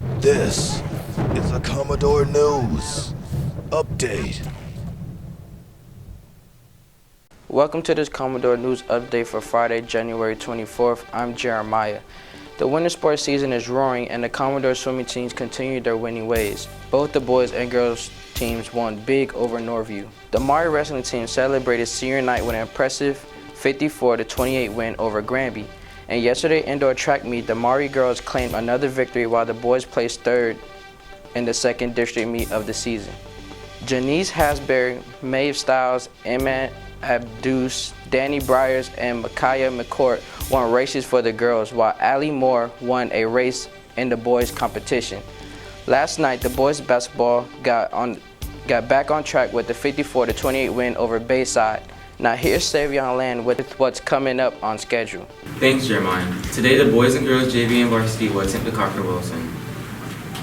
This is a Commodore News Update. Welcome to this Commodore News Update for Friday, January 24th. I'm Jeremiah. The winter sports season is roaring and the Commodore swimming teams continue their winning ways. Both the boys and girls teams won big over Northview. The Maury wrestling team celebrated senior night with an impressive 54-28 win over Granby. And yesterday indoor track meet, the Maury girls claimed another victory while the boys placed third in the second district meet of the season. Janice Hasbury, Maeve Stiles, Emma Abdus, Danny Bryers, and Micaiah McCourt won races for the girls, while Allie Moore won a race in the boys competition. Last night, the boys basketball got back on track with the 54-28 win over Bayside. Now here's Savion Land with what's coming up on schedule. Thanks, Jeremiah. Today the boys and girls JV and varsity will attempt the Cocker Wilson.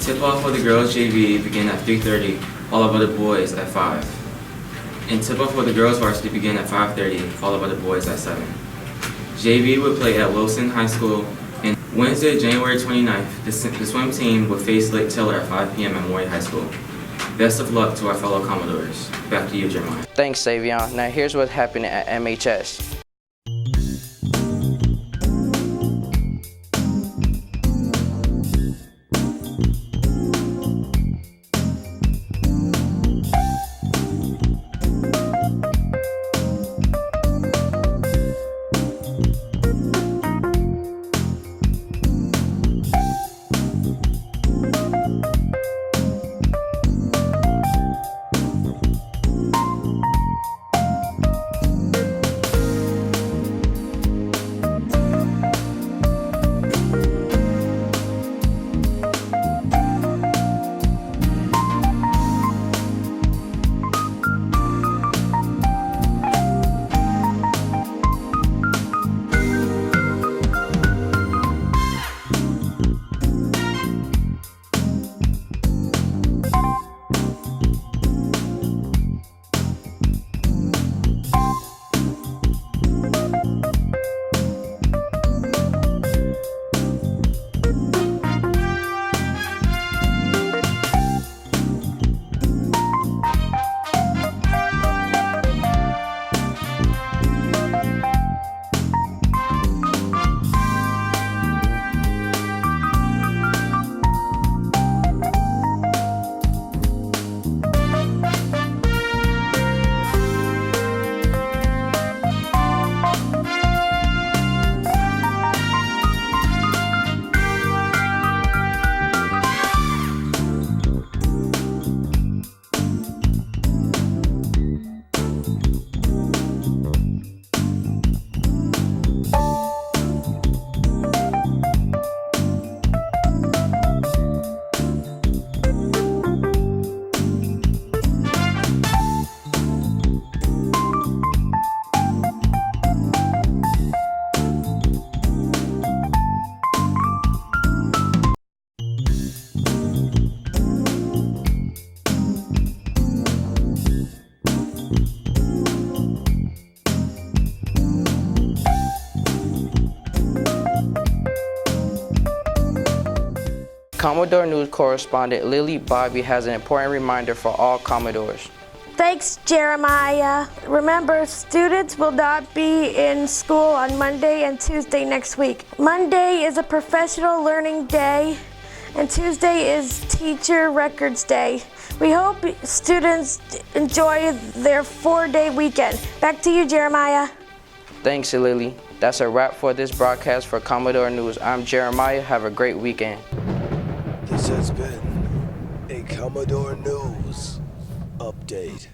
Tip-off for the girls JV begin at 3:30, followed by the boys at 5. And tip-off for the girls varsity begin at 5:30, followed by the boys at 7. JV will play at Maury High School. And Wednesday, January 29th, the swim team will face Lake Taylor at 5 p.m. at Maury High School. Best of luck to our fellow Commodores. Back to you, Jeremiah. Thanks, Savion. Now here's what's happening at MHS. Commodore News correspondent Lily Bobby has an important reminder for all Commodores. Thanks, Jeremiah. Remember, students will not be in school on Monday and Tuesday next week. Monday is a professional learning day, and Tuesday is Teacher Records Day. We hope students enjoy their 4-day weekend. Back to you, Jeremiah. Thanks, Lily. That's a wrap for this broadcast for Commodore News. I'm Jeremiah. Have a great weekend. This has been a Commodore News Update.